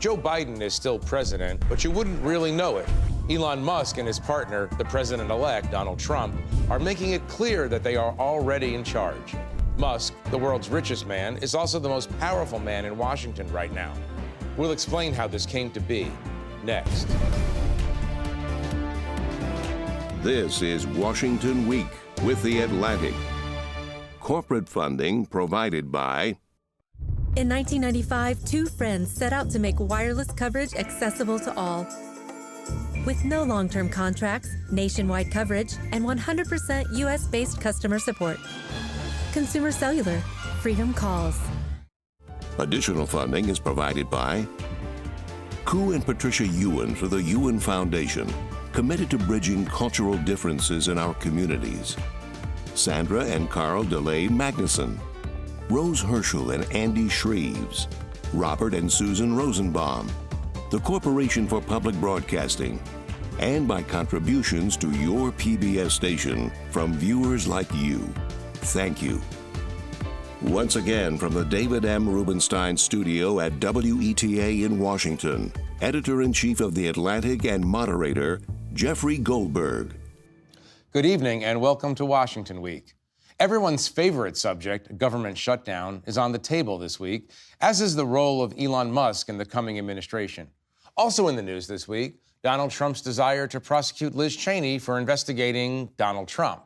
Joe Biden is still president, but you wouldn't really know it. Elon Musk and his partner, the president-elect, Donald Trump, are making it clear that they are already in charge. Musk, the world's richest man, is also the most powerful man in Washington right now. We'll explain how this came to be next. This is Washington Week with The Atlantic. Corporate funding provided by... In 1995, two friends set out to make wireless coverage accessible to all. With no long-term contracts, nationwide coverage, and 100% U.S.-based customer support. Consumer Cellular. Freedom calls. Additional funding is provided by Koo and Patricia Ewan for the Ewan Foundation, committed to bridging cultural differences in our communities. Sandra and Carl DeLay Magnuson. Rose Herschel and Andy Shreves, Robert and Susan Rosenbaum, the Corporation for Public Broadcasting, and by contributions to your PBS station from viewers like you. Thank you. Once again, from the David M. Rubenstein studio at WETA in Washington, Editor-in-Chief of The Atlantic and moderator, Jeffrey Goldberg. Good evening and welcome to Washington Week. Everyone's favorite subject, government shutdown, is on the table this week, as is the role of Elon Musk in the coming administration. Also in the news this week, Donald Trump's desire to prosecute Liz Cheney for investigating Donald Trump.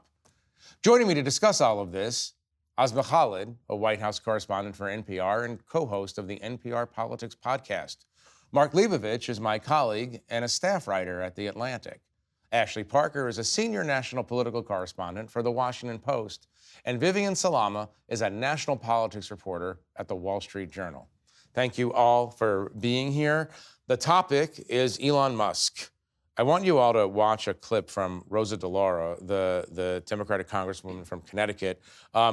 Joining me to discuss all of this, Asma Khalid, a White House correspondent for NPR and co-host of the NPR Politics podcast. Mark Leibovich is my colleague and a staff writer at The Atlantic. Ashley Parker is a senior national political correspondent for The Washington Post, and Vivian Salama is a national politics reporter at The Wall Street Journal. Thank you all for being here. The topic is Elon Musk. I want you all to watch a clip from Rosa DeLauro, the Democratic Congresswoman from Connecticut,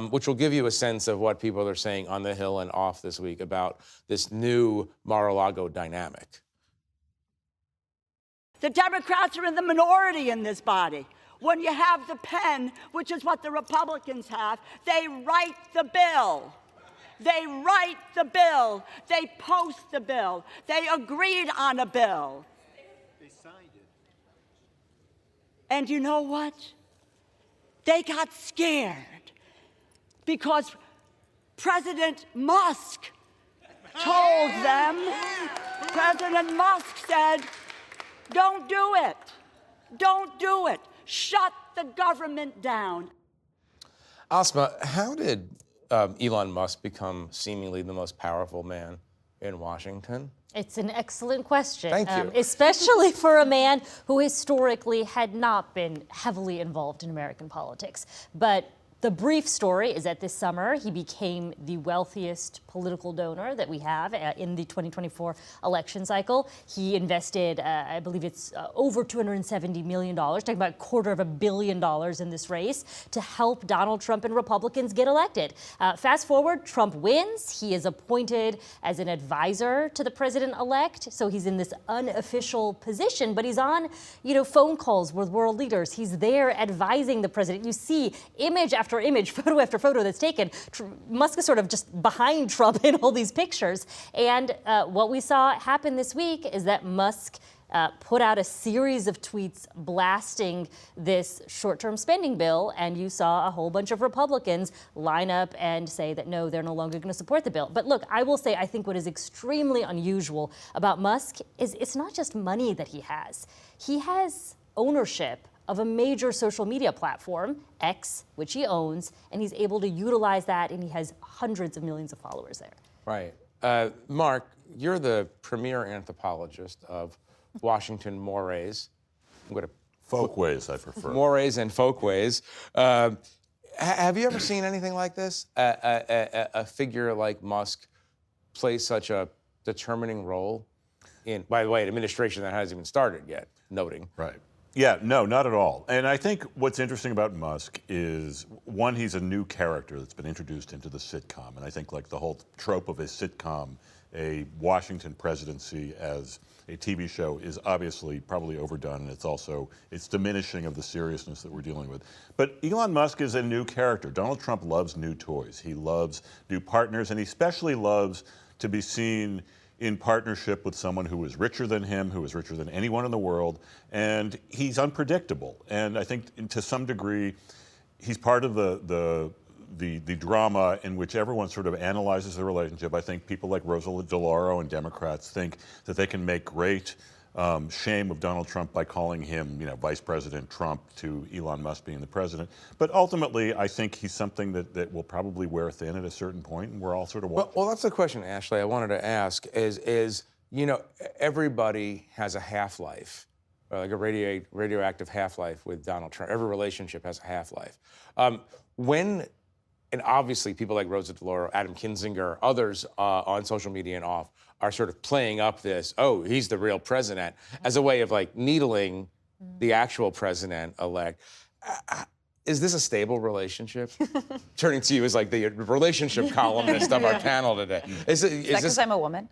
which will give you a sense of what people are saying on the Hill and off this week about this new Mar-a-Lago dynamic. The Democrats are in the minority in this body. When you have the pen, which is what the Republicans have, they write the bill. They write the bill. They post the bill. They agreed on a bill. They signed it. And you know what? They got scared because President Musk told them, President Musk said, don't do it. Don't do it. Shut the government down. Asma, how did Elon Musk become seemingly the most powerful man in Washington? It's an excellent question. Thank you. Especially for a man who historically had not been heavily involved in American politics. But the brief story is that this summer he became the wealthiest political donor that we have in the 2024 election cycle. He invested, I believe it's over $270 million, talking about $250 million in this race to help Donald Trump and Republicans get elected. Fast forward, Trump wins. He is appointed as an advisor to the president-elect. So he's in this unofficial position, but he's on, phone calls with world leaders. He's there advising the president. You see image after image, photo after photo that's taken. Musk is sort of just behind Trump in all these pictures. And what we saw happen this week is that Musk put out a series of tweets blasting this short-term spending bill, and you saw a whole bunch of Republicans line up and say that no, they're no longer going to support the bill. But look, I will say I think what is extremely unusual about Musk is it's not just money that he has. He has ownership of a major social media platform, X, which he owns, and he's able to utilize that, and he has hundreds of millions of followers there. Right. Mark, you're the premier anthropologist of Washington mores. I'm going to Folkways, I prefer. Mores and folkways. Have you ever seen anything like this? A figure like Musk play such a determining role in, by the way, an administration that hasn't even started yet, noting. Right. Yeah, no, not at all. And I think what's interesting about Musk is, one, he's a new character that's been introduced into the sitcom. And I think like the whole trope of a sitcom, a Washington presidency as a TV show is obviously probably overdone. And it's diminishing of the seriousness that we're dealing with. But Elon Musk is a new character. Donald Trump loves new toys. He loves new partners, and he especially loves to be seen in partnership with someone who is richer than him, who is richer than anyone in the world, and he's unpredictable. And I think to some degree, he's part of the drama in which everyone sort of analyzes the relationship. I think people like Rosa DeLauro and Democrats think that they can make great shame of Donald Trump by calling him, Vice President Trump to Elon Musk being the president. But ultimately, I think he's something that will probably wear thin at a certain point, and we're all sort of watching. Well, that's the question, Ashley, I wanted to ask is everybody has a half-life, like a radioactive half-life with Donald Trump. Every relationship has a half-life. And obviously people like Rosa DeLauro, Adam Kinzinger, others on social media and off are sort of playing up this, oh, he's the real president, as a way of like needling the actual president-elect. Is this a stable relationship? Turning to you as like the relationship columnist of our panel today. Is that because I'm a woman?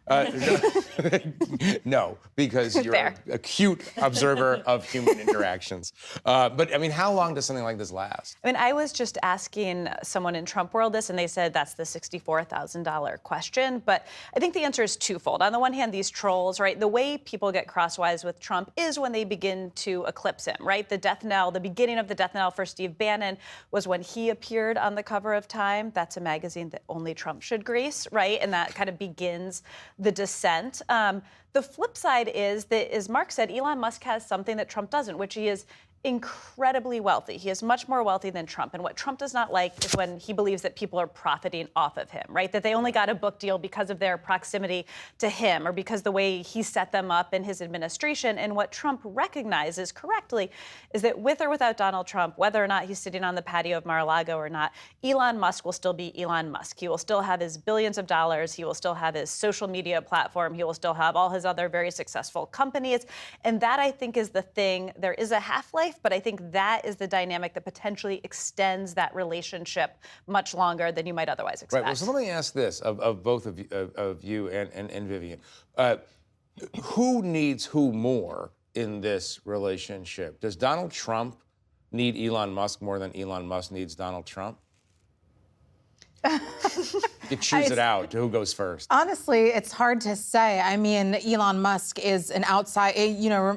No, because you're an acute observer of human interactions. But I mean, how long does something like this last? I mean, I was just asking someone in Trump world this, and they said that's the $64,000 question. But I think the answer is twofold. On the one hand, these trolls, right? The way people get crosswise with Trump is when they begin to eclipse him, right? The death knell, the beginning of the death knell for Steve Bannon was when he appeared on the cover of Time. That's a magazine that only Trump should grace, right? And that kind of begins the descent. The flip side is that, as Mark said, Elon Musk has something that Trump doesn't, which he is incredibly wealthy. He is much more wealthy than Trump. And what Trump does not like is when he believes that people are profiting off of him, right? That they only got a book deal because of their proximity to him or because the way he set them up in his administration. And what Trump recognizes correctly is that with or without Donald Trump, whether or not he's sitting on the patio of Mar-a-Lago or not, Elon Musk will still be Elon Musk. He will still have his billions of dollars. He will still have his social media platform. He will still have all his other very successful companies. And that, I think, is the thing. There is a half-life, but I think that is the dynamic that potentially extends that relationship much longer than you might otherwise expect. Right. Well, so let me ask this of both of you and Vivian. Who needs who more in this relationship? Does Donald Trump need Elon Musk more than Elon Musk needs Donald Trump? You choose it out. Who goes first? Honestly, it's hard to say. I mean, Elon Musk is an outside,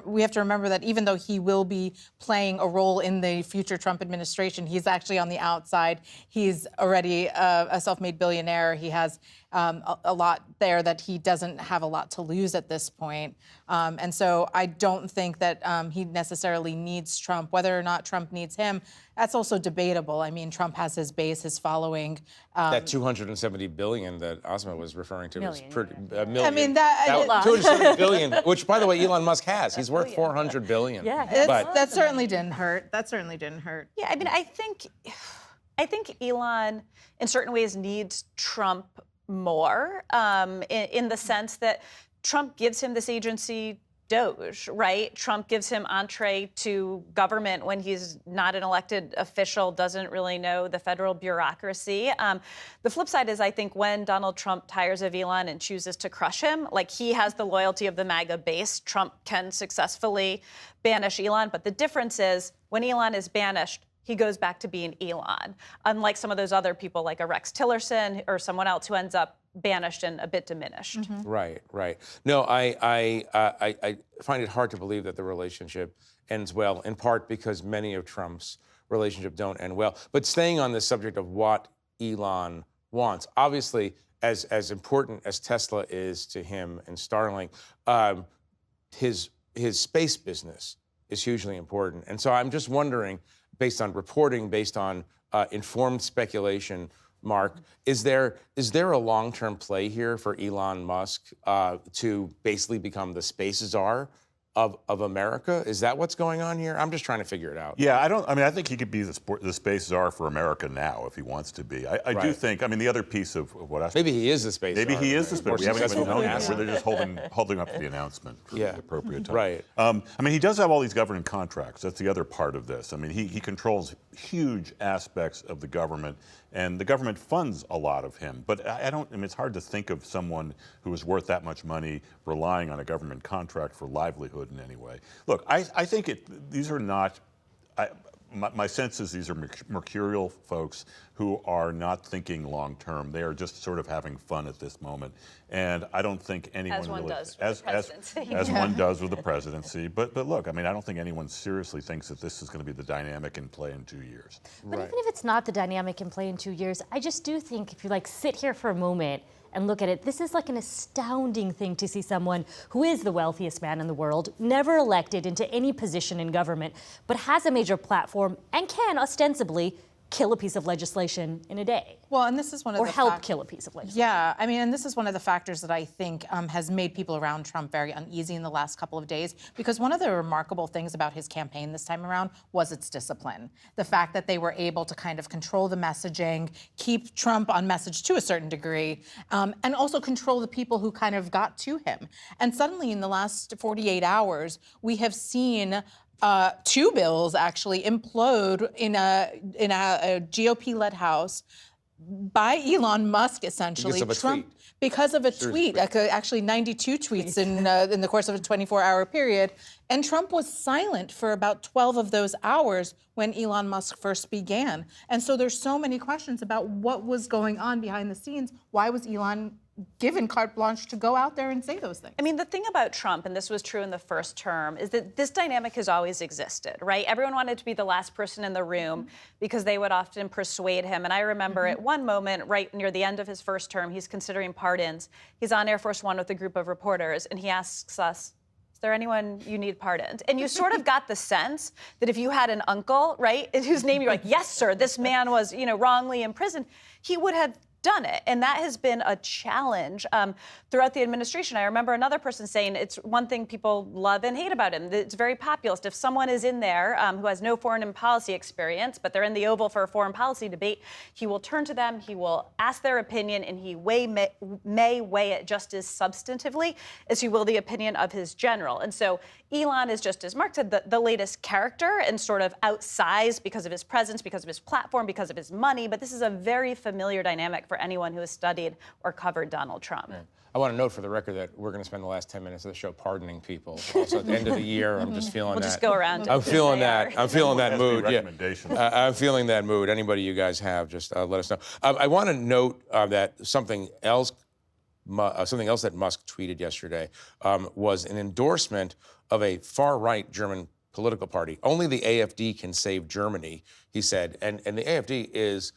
we have to remember that even though he will be playing a role in the future Trump administration, he's actually on the outside. He's already a self-made billionaire. He has a lot there that he doesn't have a lot to lose at this point. And so I don't think that he necessarily needs Trump. Whether or not Trump needs him, that's also debatable. I mean, Trump has his base, his following. That $270 billion that Asma was referring to was pretty million. I mean, $270 billion, which, by the way, Elon Musk has. He's worth $400 billion. Yeah, that certainly didn't hurt. That certainly didn't hurt. Yeah, I mean, I think Elon, in certain ways, needs Trump more in the sense that Trump gives him this agency doge, right? Trump gives him entree to government when he's not an elected official, doesn't really know the federal bureaucracy. The flip side is, I think, when Donald Trump tires of Elon and chooses to crush him, like he has the loyalty of the MAGA base, Trump can successfully banish Elon. But the difference is when Elon is banished, he goes back to being Elon, unlike some of those other people like a Rex Tillerson or someone else who ends up banished and a bit diminished. Mm-hmm. Right. No, I find it hard to believe that the relationship ends well, in part because many of Trump's relationships don't end well. But staying on this subject of what Elon wants, obviously, as important as Tesla is to him and Starlink, his space business is hugely important. And so I'm just wondering, based on reporting, based on informed speculation, Mark, is there a long-term play here for Elon Musk to basically become the space czar of America? Is that what's going on here? I'm just trying to figure it out. Yeah, I think he could be the space czar for America now if he wants to be. I do think, the other piece of what I... Maybe he is the space czar. Maybe he is the space. We haven't even known yet. NASA. They're just holding up the announcement for the appropriate time. Right. He does have all these government contracts. That's the other part of this. He controls huge aspects of the government, and the government funds a lot of him. But it's hard to think of someone who is worth that much money relying on a government contract for livelihood in any way. Look, I think these are not... my sense is these are mercurial folks who are not thinking long term. They are just sort of having fun at this moment. And I don't think anyone As one really, does with the presidency. as one does with the presidency. But look, I mean, I don't think anyone seriously thinks that this is going to be the dynamic in play in 2 years. But even if it's not the dynamic in play in 2 years, I just do think if you sit here for a moment and look at it, this is an astounding thing to see someone who is the wealthiest man in the world, never elected into any position in government, but has a major platform and can ostensibly kill a piece of legislation in a day. Well, and this is one of the help kill a piece of legislation. Yeah, I mean, and this is one of the factors that I think has made people around Trump very uneasy in the last couple of days, because one of the remarkable things about his campaign this time around was its discipline. The fact that they were able to kind of control the messaging, keep Trump on message to a certain degree, and also control the people who kind of got to him. And suddenly in the last 48 hours, we have seen two bills actually implode in a GOP-led House by Elon Musk, essentially. Because of a tweet. Actually 92 tweets in the course of a 24-hour period. And Trump was silent for about 12 of those hours when Elon Musk first began. And so there's so many questions about what was going on behind the scenes. Why was Elon given carte blanche to go out there and say those things? I mean, the thing about Trump, and this was true in the first term, is that this dynamic has always existed, right? Everyone wanted to be the last person in the room because they would often persuade him. And I remember at one moment, right near the end of his first term, he's considering pardons. He's on Air Force One with a group of reporters, and he asks us, is there anyone you need pardoned? And you sort of got the sense that if you had an uncle, right, whose name you're like, yes, sir, this man was, wrongly imprisoned, he would have done it. And that has been a challenge throughout the administration. I remember another person saying it's one thing people love and hate about him. It's very populist. If someone is in there who has no foreign policy experience, but they're in the Oval for a foreign policy debate, he will turn to them, he will ask their opinion, and he may weigh it just as substantively as he will the opinion of his general. And so Elon is, just as Mark said, the latest character and sort of outsized because of his presence, because of his platform, because of his money. But this is a very familiar dynamic for anyone who has studied or covered Donald Trump. Right. I want to note for the record that we're going to spend the last 10 minutes of the show pardoning people. Also, at the end of the year, I'm just feeling that. We'll just go around. I'm feeling that. I'm feeling that mood. Yeah. I'm feeling that mood. Anybody you guys have, just let us know. I want to note that something else that Musk tweeted yesterday was an endorsement of a far-right German political party. Only the AfD can save Germany, he said. And the AfD is.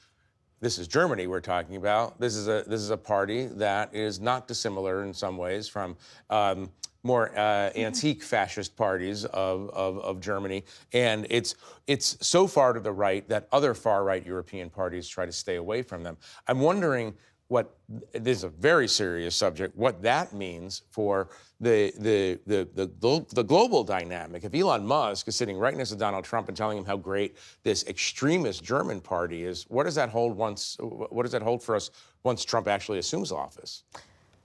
This is Germany we're talking about. This is a party that is not dissimilar in some ways from more antique fascist parties of Germany. And it's so far to the right that other far-right European parties try to stay away from them. I'm wondering this is a very serious subject, what that means for the global dynamic. If Elon Musk is sitting right next to Donald Trump and telling him how great this extremist German party is, what does that hold for us once Trump actually assumes office?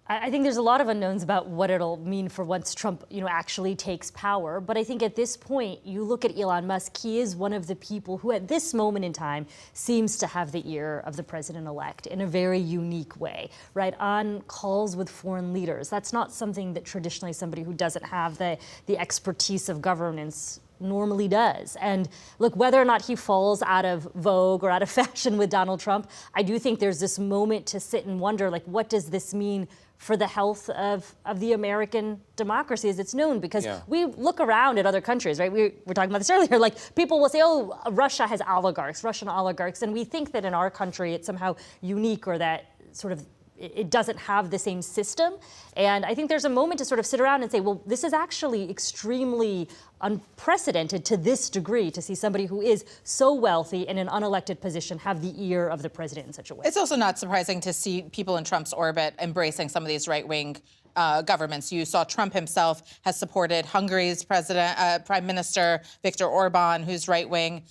I think there's a lot of unknowns about what it'll mean for once Trump, actually takes power. But I think at this point, you look at Elon Musk, he is one of the people who at this moment in time seems to have the ear of the president-elect in a very unique way, right? On calls with foreign leaders. That's not something that traditionally somebody who doesn't have the expertise of governance normally does. And look, whether or not he falls out of vogue or out of fashion with Donald Trump, I do think there's this moment to sit and wonder, what does this mean for the health of the American democracy as it's known? Because we look around at other countries, right? We were talking about this earlier, people will say, oh, Russia has Russian oligarchs, and we think that in our country it's somehow unique, or that sort of it doesn't have the same system. And I think there's a moment to sort of sit around and say, well, this is actually extremely unprecedented to this degree, to see somebody who is so wealthy in an unelected position have the ear of the president in such a way. It's also not surprising to see people in Trump's orbit embracing some of these right-wing governments. You saw Trump himself has supported Hungary's Prime Minister Viktor Orban, who's right-wing.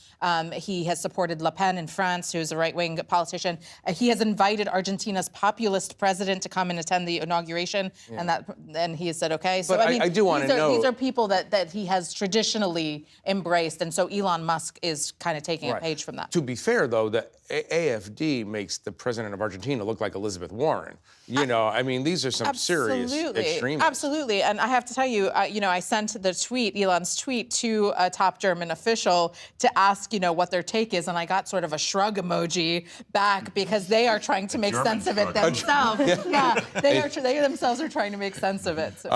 He has supported Le Pen in France, who's a right-wing politician. He has invited Argentina's populist president to come and attend the inauguration, and he has said, okay. So but I do want to know. These are people that he has traditionally embraced, and so Elon Musk is kind of taking a page from that. To be fair, though, the AfD makes the president of Argentina look like Elizabeth Warren. You know, I mean, these are some serious extremists. Absolutely. And I have to tell you, I sent the tweet, Elon's tweet, to a top German official to ask, what their take is. And I got sort of a shrug emoji back because they are trying to make sense of it themselves. They themselves are trying to make sense of it. So.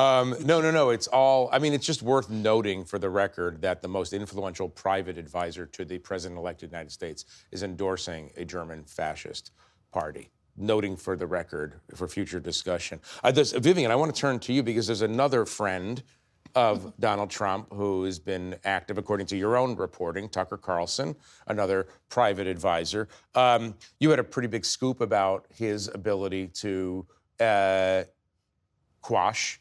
No. It's all, I mean, it's just worth noting for the record that the most influential private advisor to the president-elect of the United States is endorsing a German fascist party. Noting for the record for future discussion. Vivian, I want to turn to you because there's another friend of Donald Trump who has been active, according to your own reporting, Tucker Carlson, another private advisor. You had a pretty big scoop about his ability to quash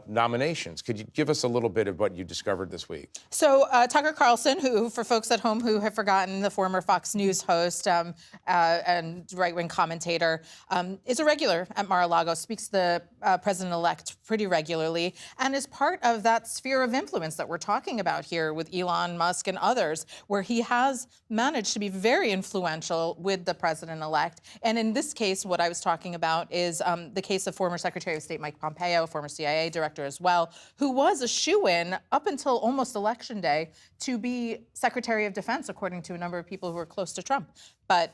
nominations. Could you give us a little bit of what you discovered this week? So Tucker Carlson, who, for folks at home who have forgotten, the former Fox News host and right-wing commentator, is a regular at Mar-a-Lago, speaks to the president-elect pretty regularly, and is part of that sphere of influence that we're talking about here with Elon Musk and others, where he has managed to be very influential with the president-elect. And in this case, what I was talking about is the case of former Secretary of State Mike Pompeo, former CIA director as well, who was a shoo-in up until almost Election Day to be Secretary of Defense, according to a number of people who are close to Trump. But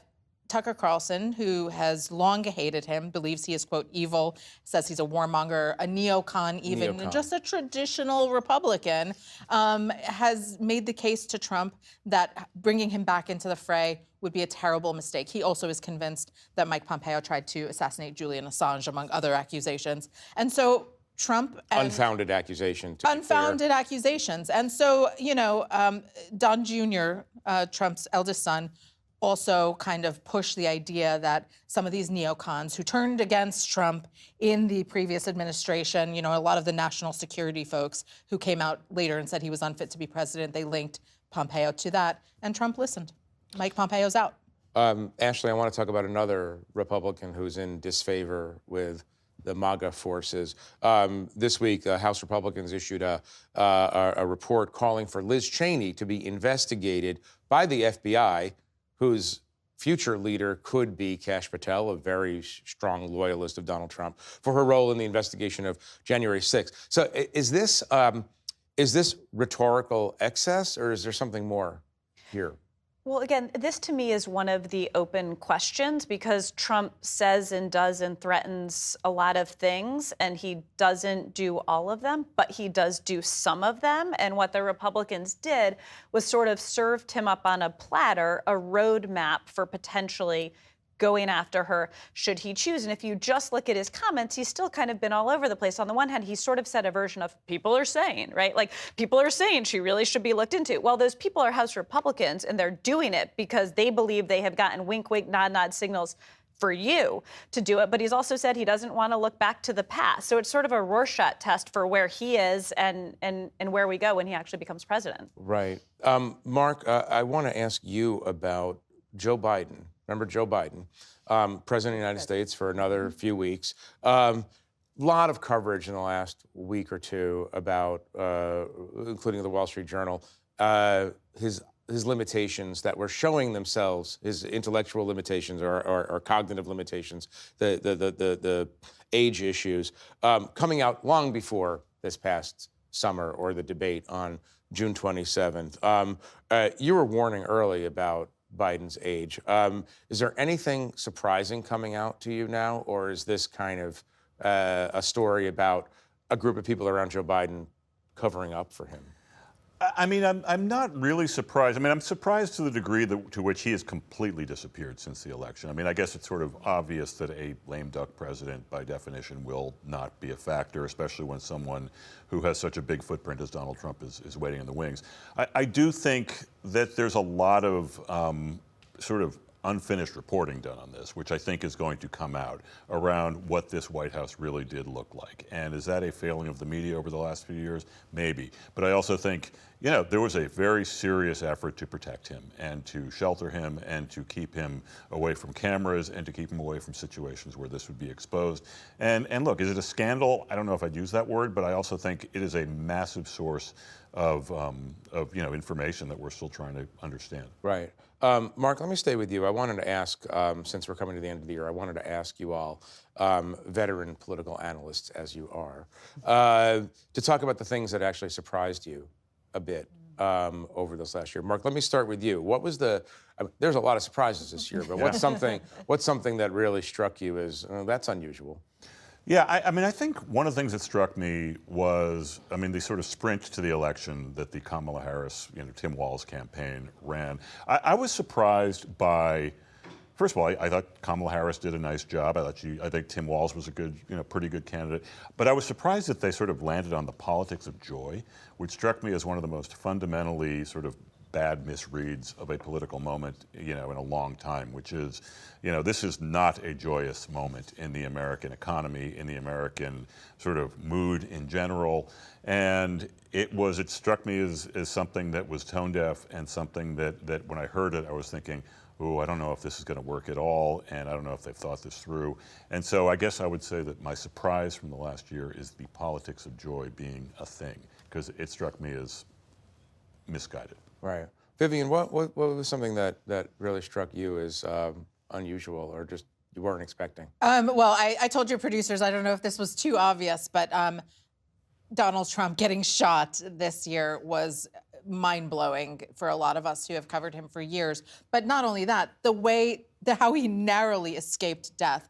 Tucker Carlson, who has long hated him, believes he is, quote, evil, says he's a warmonger, a neocon even, just a traditional Republican, has made the case to Trump that bringing him back into the fray would be a terrible mistake. He also is convinced that Mike Pompeo tried to assassinate Julian Assange, among other accusations. And so Trump and unfounded accusation. Unfounded accusations. And so, Don Jr., Trump's eldest son, also kind of pushed the idea that some of these neocons who turned against Trump in the previous administration, a lot of the national security folks who came out later and said he was unfit to be president, they linked Pompeo to that, and Trump listened. Mike Pompeo's out. Ashley, I want to talk about another Republican who's in disfavor with the MAGA forces. This week, House Republicans issued a report calling for Liz Cheney to be investigated by the FBI, whose future leader could be Kash Patel, a very strong loyalist of Donald Trump, for her role in the investigation of January 6th. So is this rhetorical excess, or is there something more here? Well, again, this to me is one of the open questions because Trump says and does and threatens a lot of things, and he doesn't do all of them, but he does do some of them. And what the Republicans did was sort of served him up on a platter, a roadmap for potentially going after her should he choose. And if you just look at his comments, he's still kind of been all over the place. On the one hand, he sort of said a version of people are saying, right? Like people are saying she really should be looked into. Well, those people are House Republicans and they're doing it because they believe they have gotten wink, wink, nod, nod signals for you to do it. But he's also said he doesn't want to look back to the past. So it's sort of a Rorschach test for where he is and where we go when he actually becomes president. Right. Mark, I want to ask you about Joe Biden. Remember Joe Biden, President of the United States for another few weeks. Lot of coverage in the last week or two about, including the Wall Street Journal, his limitations that were showing themselves, his intellectual limitations or cognitive limitations, the age issues, coming out long before this past summer or the debate on June 27th. You were warning early about Biden's age. Is there anything surprising coming out to you now, or is this kind of a story about a group of people around Joe Biden covering up for him? I mean, I'm not really surprised. I mean, I'm surprised to the degree to which he has completely disappeared since the election. I mean, I guess it's sort of obvious that a lame duck president, by definition, will not be a factor, especially when someone who has such a big footprint as Donald Trump is waiting in the wings. I do think that there's a lot of sort of unfinished reporting done on this, which I think is going to come out around what this White House really did look like. And is that a failing of the media over the last few years? Maybe. But I also think, there was a very serious effort to protect him and to shelter him and to keep him away from cameras and to keep him away from situations where this would be exposed. And look, is it a scandal? I don't know if I'd use that word, but I also think it is a massive source of information that we're still trying to understand. Right. Mark, let me stay with you. I wanted to ask, since we're coming to the end of the year, I wanted to ask you all, veteran political analysts as you are, to talk about the things that actually surprised you a bit over this last year. Mark, let me start with you. What was there's a lot of surprises this year, but what's something that really struck you as, that's unusual? Yeah, I think one of the things that struck me was, the sort of sprint to the election that the Kamala Harris, Tim Walz campaign ran. I was surprised by, first of all, I thought Kamala Harris did a nice job. I think Tim Walz was a good, pretty good candidate. But I was surprised that they sort of landed on the politics of joy, which struck me as one of the most fundamentally sort of bad misreads of a political moment, in a long time, which is, this is not a joyous moment in the American economy, in the American sort of mood in general. And it struck me as something that was tone deaf, and something that when I heard it, I was thinking, I don't know if this is going to work at all, and I don't know if they've thought this through. And so I guess I would say that my surprise from the last year is the politics of joy being a thing, because it struck me as misguided. Right. Vivian, what was something that really struck you as unusual, or just you weren't expecting? Well, I told your producers, I don't know if this was too obvious, but Donald Trump getting shot this year was mind-blowing for a lot of us who have covered him for years. But not only that, how he narrowly escaped death,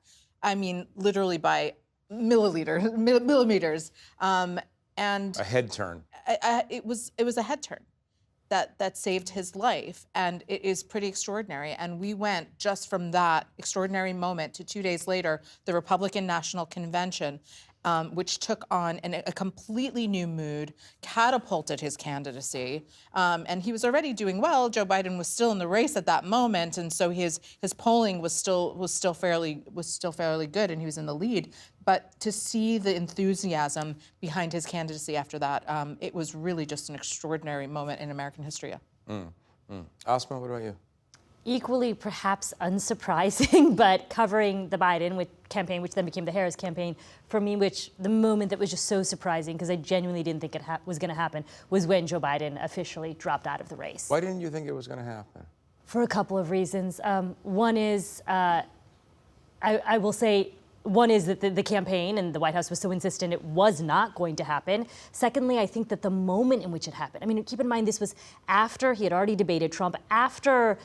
literally by millimeters. And a head turn. It was a head turn that saved his life, and it is pretty extraordinary. And we went just from that extraordinary moment to 2 days later, the Republican National Convention, which took on a completely new mood, catapulted his candidacy, and he was already doing well. Joe Biden was still in the race at that moment, and so his polling was still fairly good, and he was in the lead. But to see the enthusiasm behind his candidacy after that, it was really just an extraordinary moment in American history. Asma, what about you? Equally, perhaps unsurprising, but covering the Biden campaign, which then became the Harris campaign, for me, the moment that was just so surprising, because I genuinely didn't think it was going to happen, was when Joe Biden officially dropped out of the race. Why didn't you think it was going to happen? For a couple of reasons. One is, I will say, one is that the campaign and the White House was so insistent it was not going to happen. Secondly, I think that the moment in which it happened, keep in mind this was after he had already debated Trump, after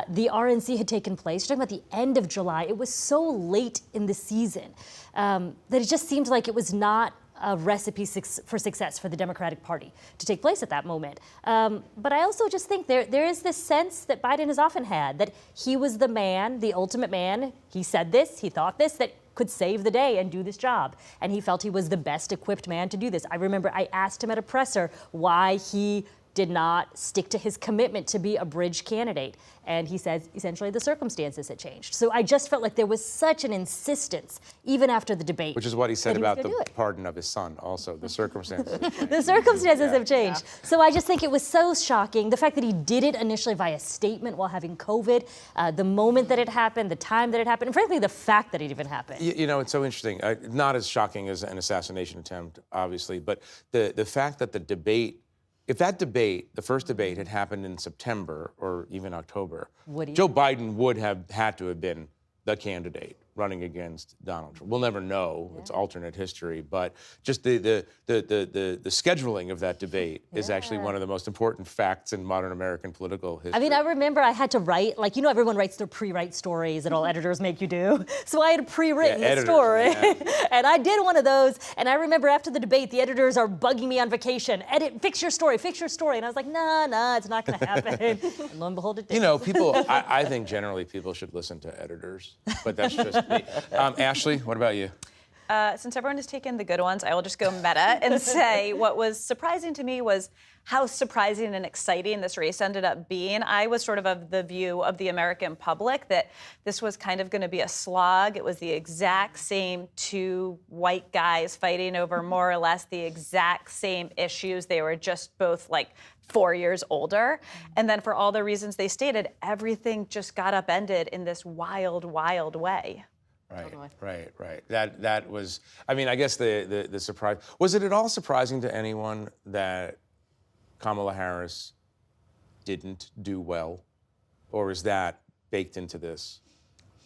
the RNC had taken place. You're talking about the end of July. It was so late in the season that it just seemed like it was not a recipe for success for the Democratic Party to take place at that moment. But I also just think there is this sense that Biden has often had, that he was the man, the ultimate man. He said this, he thought this, that could save the day and do this job. And he felt he was the best equipped man to do this. I remember I asked him at a presser why he did not stick to his commitment to be a bridge candidate. And he says essentially the circumstances had changed. So I just felt like there was such an insistence, even after the debate. Which is what he said about the pardon of his son, also. The circumstances have changed. The circumstances have changed. Yeah. So I just think it was so shocking. The fact that he did it initially via statement while having COVID, the moment that it happened, the time that it happened, and frankly, the fact that it even happened. It's so interesting. Not as shocking as an assassination attempt, obviously, but the fact that the debate, if that debate, the first debate, had happened in September or even October, Joe Biden would have had to have been the candidate running against Donald Trump. We'll never know. It's alternate history, but just the scheduling of that debate is actually one of the most important facts in modern American political history. I remember I had to write, everyone writes their pre-write stories that all editors make you do. So I had pre-written the story, and I did one of those. And I remember after the debate, the editors are bugging me on vacation. Fix your story. And I was like, nah, it's not going to happen. And lo and behold, it did. I think generally people should listen to editors, but that's just me. Ashley, what about you? Since everyone has taken the good ones, I will just go meta and say what was surprising to me was how surprising and exciting this race ended up being. I was sort of the view of the American public that this was kind of going to be a slog. It was the exact same two white guys fighting over more or less the exact same issues. They were just both 4 years older. And then for all the reasons they stated, everything just got upended in this wild, wild way. Right. That was, I guess the surprise, was it at all surprising to anyone that Kamala Harris didn't do well? Or is that baked into this?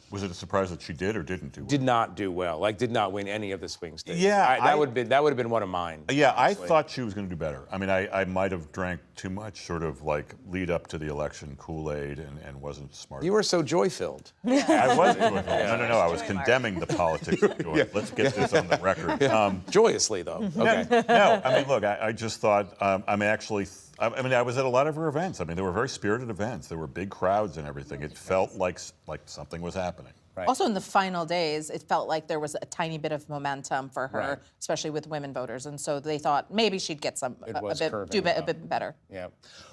Was it a surprise that she did or didn't do well? Did not do well, like did not win any of the swing states. Yeah, that would have been one of mine. Yeah, honestly. I thought she was going to do better. I mean, I might have drank too much, sort of like lead up to the election Kool-Aid and wasn't smart. You were so joy-filled. I was joyful. No. I was condemning the politics of joy. Let's get this on the record. Joyously, though. Okay. No, I mean, look, I just thought, I was at a lot of her events. I mean, they were very spirited events. There were big crowds and everything. It felt like something was happening. Right. Also, in the final days, it felt like there was a tiny bit of momentum for her, Right. especially with women voters, and so they thought maybe she'd get a bit better. Yeah.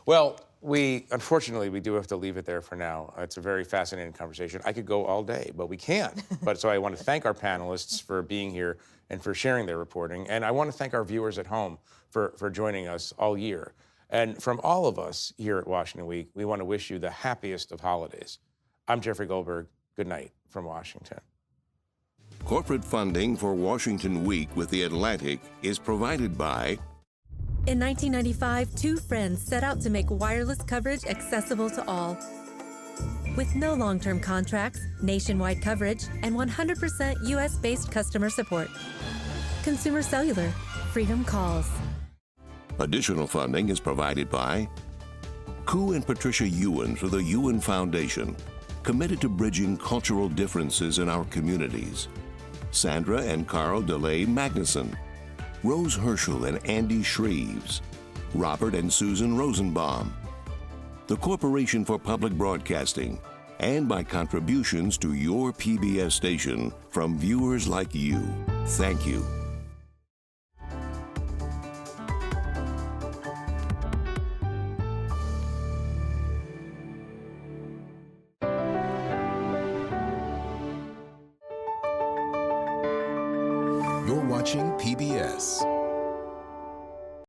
Well, unfortunately, we do have to leave it there for now. It's a very fascinating conversation. I could go all day, but we can't. So I want to thank our panelists for being here and for sharing their reporting. And I want to thank our viewers at home for joining us all year. And from all of us here at Washington Week, we want to wish you the happiest of holidays. I'm Jeffrey Goldberg. Good night from Washington. Corporate funding for Washington Week with The Atlantic is provided by... In 1995, two friends set out to make wireless coverage accessible to all. With no long-term contracts, nationwide coverage, and 100% US-based customer support. Consumer Cellular. Freedom calls. Additional funding is provided by Koo and Patricia Ewan for the Ewan Foundation, committed to bridging cultural differences in our communities. Sandra and Carl DeLay Magnuson, Rose Herschel and Andy Shreves, Robert and Susan Rosenbaum, the Corporation for Public Broadcasting, and by contributions to your PBS station from viewers like you. Thank you. You're watching PBS.